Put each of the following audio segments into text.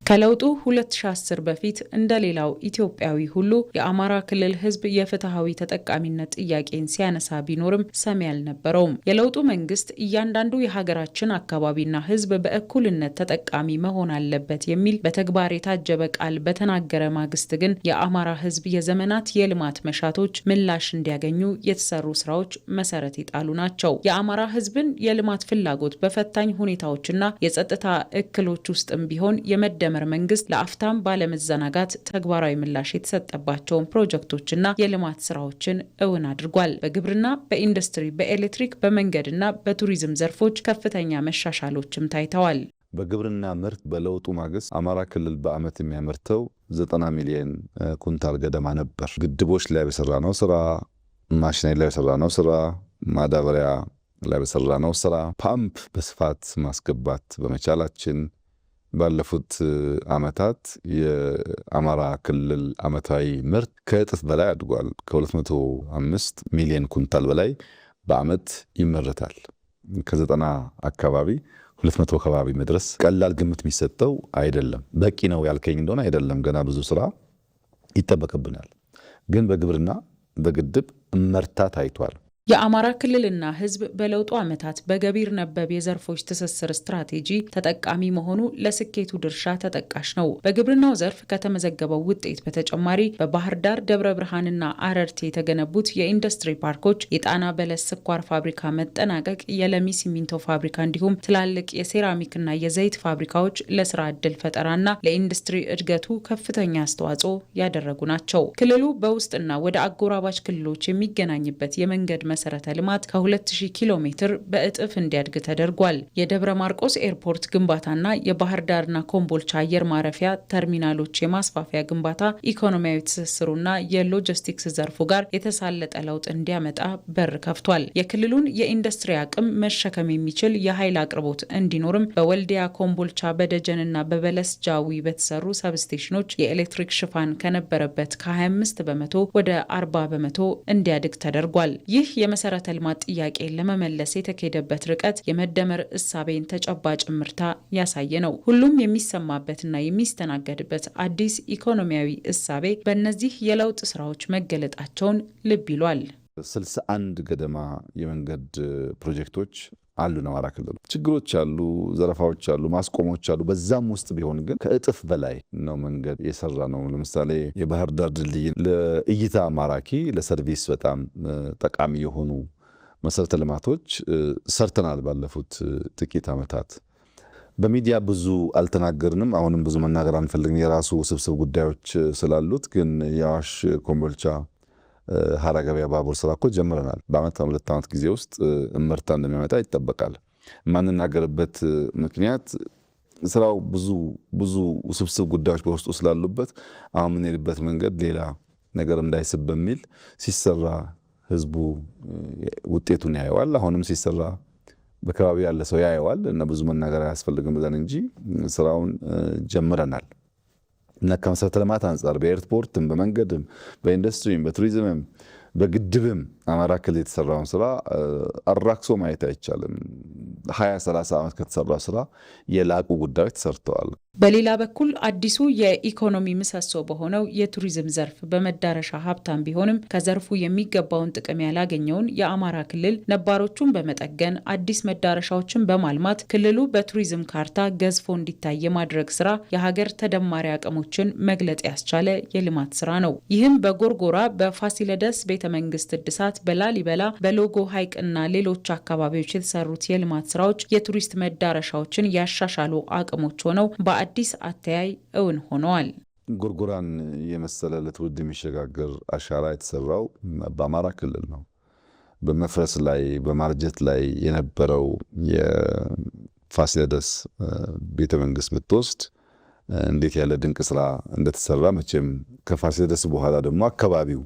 ከለውጡ 2010 በፊት እንደሌላው ኢትዮጵያዊ ሁሉ የአማራ ክልል ሕዝብ የፍትሃዊ ተጠቃሚነት ጥያቄን ሲያነሳ ቢኖርም ሰሚ አልነበረውም። የለውጡ መንግስት እያንዳንዱ የሀገራችን አካባቢና ሕዝብ በእኩልነት ተጠቃሚ መሆን አለበት የሚል በተግባር የታጀበ ቃል በተናገረ ማግስት ግን የአማራ ሕዝብ የዘመናት የልማት መሻቶች ምላሽ እንዲያገኙ የተሰሩ ስራዎች መሰረት የጣሉ ናቸው። የአማራ ሕዝብን የልማት ፍላጎት በፈታኝ ሁኔታዎችና የጸጥታ እክሎች ውስጥም ቢሆን የመደመር መንግስት ለአፍታም ባለመዘናጋት ተግባራዊ ምላሽ የተሰጠባቸውን ፕሮጀክቶችና የልማት ስራዎችን እውን አድርጓል። በግብርና፣ በኢንዱስትሪ፣ በኤሌክትሪክ፣ በመንገድና በቱሪዝም ዘርፎች ከፍተኛ መሻሻሎችም ታይተዋል። በግብርና ምርት በለውጡ ማግስት አማራ ክልል በአመት የሚያመርተው 90 ሚሊዮን ኩንታል ገደማ ነበር። ግድቦች ላይ በሰራነው ስራ፣ ማሽነሪ ላይ በሰራነው ስራ፣ ማዳበሪያ ላይ በሰራነው ስራ፣ ፓምፕ በስፋት ማስገባት በመቻላችን ባለፉት አመታት የአማራ ክልል አመታዊ ምርት ከእጥፍ በላይ አድጓል። ከ205 ሚሊዮን ኩንታል በላይ በአመት ይመረታል። ከ90 አካባቢ 200 አካባቢ መድረስ ቀላል ግምት የሚሰጠው አይደለም። በቂ ነው ያልከኝ እንደሆነ አይደለም፣ ገና ብዙ ስራ ይጠበቅብናል። ግን በግብርና በግድብ እመርታ ታይቷል። የአማራ ክልልና ሕዝብ በለውጡ ዓመታት በገቢር ነበብ የዘርፎች ትስስር ስትራቴጂ ተጠቃሚ መሆኑ ለስኬቱ ድርሻ ተጠቃሽ ነው። በግብርናው ዘርፍ ከተመዘገበው ውጤት በተጨማሪ በባህር ዳር፣ ደብረ ብርሃንና አረርቲ የተገነቡት የኢንዱስትሪ ፓርኮች፣ የጣና በለስ ስኳር ፋብሪካ መጠናቀቅ፣ የለሚ ሲሚንቶ ፋብሪካ እንዲሁም ትላልቅ የሴራሚክና የዘይት ፋብሪካዎች ለስራ ዕድል ፈጠራና ለኢንዱስትሪ እድገቱ ከፍተኛ አስተዋጽኦ ያደረጉ ናቸው። ክልሉ በውስጥና ወደ አጎራባች ክልሎች የሚገናኝበት የመንገድ መሰረተ ልማት ከ2000 ኪሎ ሜትር በእጥፍ እንዲያድግ ተደርጓል። የደብረ ማርቆስ ኤርፖርት ግንባታና የባህር ዳርና ኮምቦልቻ አየር ማረፊያ ተርሚናሎች የማስፋፊያ ግንባታ ኢኮኖሚያዊ ትስስሩና የሎጂስቲክስ ዘርፉ ጋር የተሳለጠ ለውጥ እንዲያመጣ በር ከፍቷል። የክልሉን የኢንዱስትሪ አቅም መሸከም የሚችል የኃይል አቅርቦት እንዲኖርም በወልዲያ፣ ኮምቦልቻ፣ በደጀንና በበለስ ጃዊ በተሰሩ ሰብስቴሽኖች የኤሌክትሪክ ሽፋን ከነበረበት ከ25 በመቶ ወደ 40 በመቶ እንዲያድግ ተደርጓል። ይህ የመሰረተ ልማት ጥያቄን ለመመለስ የተካሄደበት ርቀት የመደመር እሳቤን ተጨባጭ ምርታ ያሳየ ነው። ሁሉም የሚሰማበትና የሚስተናገድበት አዲስ ኢኮኖሚያዊ እሳቤ በእነዚህ የለውጥ ስራዎች መገለጣቸውን ልብ ይሏል። 61 ገደማ የመንገድ ፕሮጀክቶች አሉ ነው። አማራ ክልል ችግሮች አሉ፣ ዘረፋዎች አሉ፣ ማስቆሞች አሉ። በዛም ውስጥ ቢሆን ግን ከእጥፍ በላይ ነው መንገድ የሰራ ነው። ለምሳሌ የባህር ዳር ድልድይ ለእይታ ማራኪ፣ ለሰርቪስ በጣም ጠቃሚ የሆኑ መሰረተ ልማቶች ሰርተናል ባለፉት ጥቂት ዓመታት። በሚዲያ ብዙ አልተናገርንም፣ አሁንም ብዙ መናገር አንፈልግም፣ የራሱ ውስብስብ ጉዳዮች ስላሉት። ግን የአዋሽ ኮምቦልቻ ሀራ ገበያ ባቡር ስራ እኮ ጀምረናል። በአመት 2 ዓመት ጊዜ ውስጥ እመርታ እንደሚያመጣ ይጠበቃል። የማንናገርበት ምክንያት ስራው ብዙ ውስብስብ ጉዳዮች በውስጡ ስላሉበት አሁን የምንሄድበት መንገድ ሌላ ነገር እንዳይስብ በሚል ሲሰራ ህዝቡ ውጤቱን ያየዋል። አሁንም ሲሰራ በአካባቢው ያለ ሰው ያየዋል እና ብዙ መናገር አያስፈልግም ብለን እንጂ ስራውን ጀምረናል። እና ከመሰረተ ልማት አንጻር በኤርፖርትም፣ በመንገድም፣ በኢንዱስትሪም፣ በቱሪዝምም፣ በግድብም አማራ ክልል የተሰራውን ስራ አራክሶ ማየት አይቻልም። 20-30 ዓመት ከተሰራ ስራ የላቁ ጉዳዮች ተሰርተዋል። በሌላ በኩል አዲሱ የኢኮኖሚ ምሰሶ በሆነው የቱሪዝም ዘርፍ በመዳረሻ ሀብታም ቢሆንም ከዘርፉ የሚገባውን ጥቅም ያላገኘውን የአማራ ክልል ነባሮቹን በመጠገን አዲስ መዳረሻዎችን በማልማት ክልሉ በቱሪዝም ካርታ ገዝፎ እንዲታይ የማድረግ ስራ የሀገር ተደማሪ አቅሞችን መግለጽ ያስቻለ የልማት ስራ ነው። ይህም በጎርጎራ፣ በፋሲለደስ ቤተ መንግስት እድሳት፣ በላሊበላ፣ በሎጎ ሐይቅና ሌሎች አካባቢዎች የተሰሩት የልማት ስራዎች የቱሪስት መዳረሻዎችን ያሻሻሉ አቅሞች ሆነው በአዲስ አተያይ እውን ሆነዋል። ጎርጎራን የመሰለ ለትውልድ የሚሸጋገር አሻራ የተሰራው በአማራ ክልል ነው። በመፍረስ ላይ በማርጀት ላይ የነበረው የፋሲለደስ ቤተ መንግስት ብትወስድ እንዴት ያለ ድንቅ ስራ እንደተሰራ መቼም ከፋሲለደስ በኋላ ደግሞ አካባቢው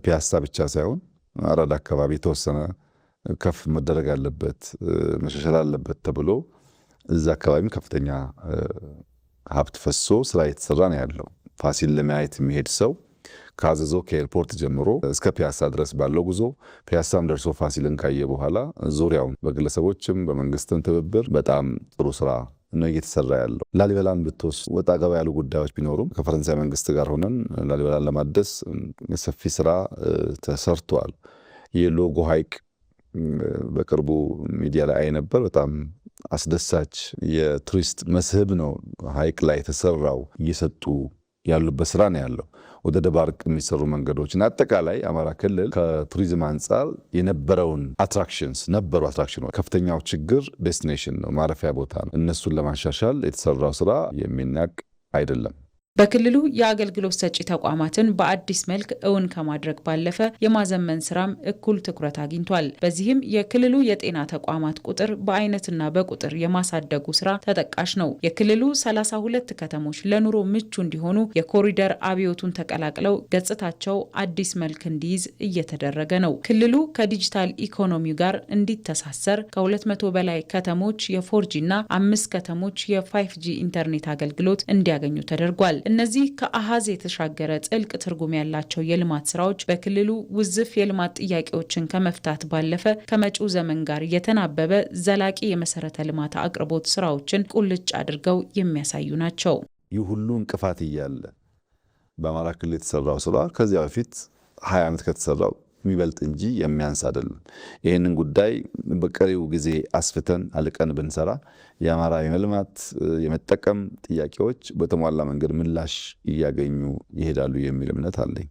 ፒያሳ ብቻ ሳይሆን አራዳ አካባቢ የተወሰነ ከፍ መደረግ አለበት፣ መሻሻል አለበት ተብሎ እዛ አካባቢም ከፍተኛ ሀብት ፈሶ ስራ የተሰራ ነው ያለው። ፋሲል ለማየት የሚሄድ ሰው ካዘዞ ከኤርፖርት ጀምሮ እስከ ፒያሳ ድረስ ባለው ጉዞ ፒያሳም ደርሶ ፋሲልን ካየ በኋላ ዙሪያውን በግለሰቦችም በመንግስትም ትብብር በጣም ጥሩ ስራ ነው እየተሰራ ያለው። ላሊበላን ብትወስድ ወጣ ገባ ያሉ ጉዳዮች ቢኖሩም ከፈረንሳይ መንግስት ጋር ሆነን ላሊበላን ለማደስ ሰፊ ስራ ተሰርቷል። የሎጎ ሐይቅ በቅርቡ ሚዲያ ላይ አይ ነበር። በጣም አስደሳች የቱሪስት መስህብ ነው ሐይቅ ላይ የተሰራው። እየሰጡ ያሉበት ስራ ነው ያለው። ወደ ደባርቅ የሚሰሩ መንገዶች እና አጠቃላይ አማራ ክልል ከቱሪዝም አንጻር የነበረውን አትራክሽኖች ከፍተኛው ችግር ዴስቲኔሽን ነው፣ ማረፊያ ቦታ ነው። እነሱን ለማሻሻል የተሰራው ስራ የሚናቅ አይደለም። በክልሉ የአገልግሎት ሰጪ ተቋማትን በአዲስ መልክ እውን ከማድረግ ባለፈ የማዘመን ስራም እኩል ትኩረት አግኝቷል። በዚህም የክልሉ የጤና ተቋማት ቁጥር በአይነትና በቁጥር የማሳደጉ ስራ ተጠቃሽ ነው። የክልሉ 32 ከተሞች ለኑሮ ምቹ እንዲሆኑ የኮሪደር አብዮቱን ተቀላቅለው ገጽታቸው አዲስ መልክ እንዲይዝ እየተደረገ ነው። ክልሉ ከዲጂታል ኢኮኖሚው ጋር እንዲተሳሰር ከ200 በላይ ከተሞች የ4G እና 5 ከተሞች የ5G ኢንተርኔት አገልግሎት እንዲያገኙ ተደርጓል። እነዚህ ከአሃዝ የተሻገረ ጥልቅ ትርጉም ያላቸው የልማት ስራዎች በክልሉ ውዝፍ የልማት ጥያቄዎችን ከመፍታት ባለፈ ከመጪው ዘመን ጋር የተናበበ ዘላቂ የመሰረተ ልማት አቅርቦት ስራዎችን ቁልጭ አድርገው የሚያሳዩ ናቸው። ይህ ሁሉ እንቅፋት እያለ በአማራ ክልል የተሰራው ስራ ከዚያ በፊት 20 ዓመት ከተሰራው የሚበልጥ እንጂ የሚያንስ አይደለም። ይህንን ጉዳይ በቀሪው ጊዜ አስፍተን አልቀን ብንሰራ የአማራ የመልማት የመጠቀም ጥያቄዎች በተሟላ መንገድ ምላሽ እያገኙ ይሄዳሉ የሚል እምነት አለኝ።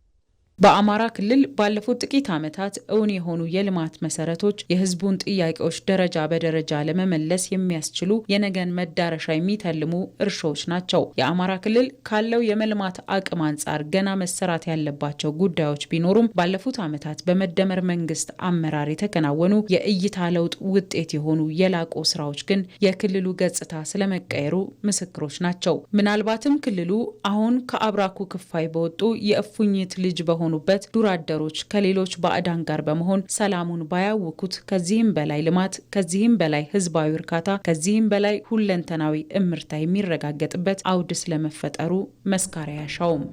በአማራ ክልል ባለፉት ጥቂት ዓመታት እውን የሆኑ የልማት መሰረቶች የህዝቡን ጥያቄዎች ደረጃ በደረጃ ለመመለስ የሚያስችሉ የነገን መዳረሻ የሚተልሙ እርሾች ናቸው። የአማራ ክልል ካለው የመልማት አቅም አንጻር ገና መሰራት ያለባቸው ጉዳዮች ቢኖሩም ባለፉት ዓመታት በመደመር መንግስት አመራር የተከናወኑ የእይታ ለውጥ ውጤት የሆኑ የላቁ ስራዎች ግን የክልሉ ገጽታ ስለመቀየሩ ምስክሮች ናቸው። ምናልባትም ክልሉ አሁን ከአብራኩ ክፋይ በወጡ የእፉኝት ልጅ ሆኑበት ዱር አደሮች ከሌሎች ባዕዳን ጋር በመሆን ሰላሙን ባያውኩት ከዚህም በላይ ልማት፣ ከዚህም በላይ ህዝባዊ እርካታ፣ ከዚህም በላይ ሁለንተናዊ እምርታ የሚረጋገጥበት አውድ ስለመፈጠሩ መስካሪያ ያሻውም።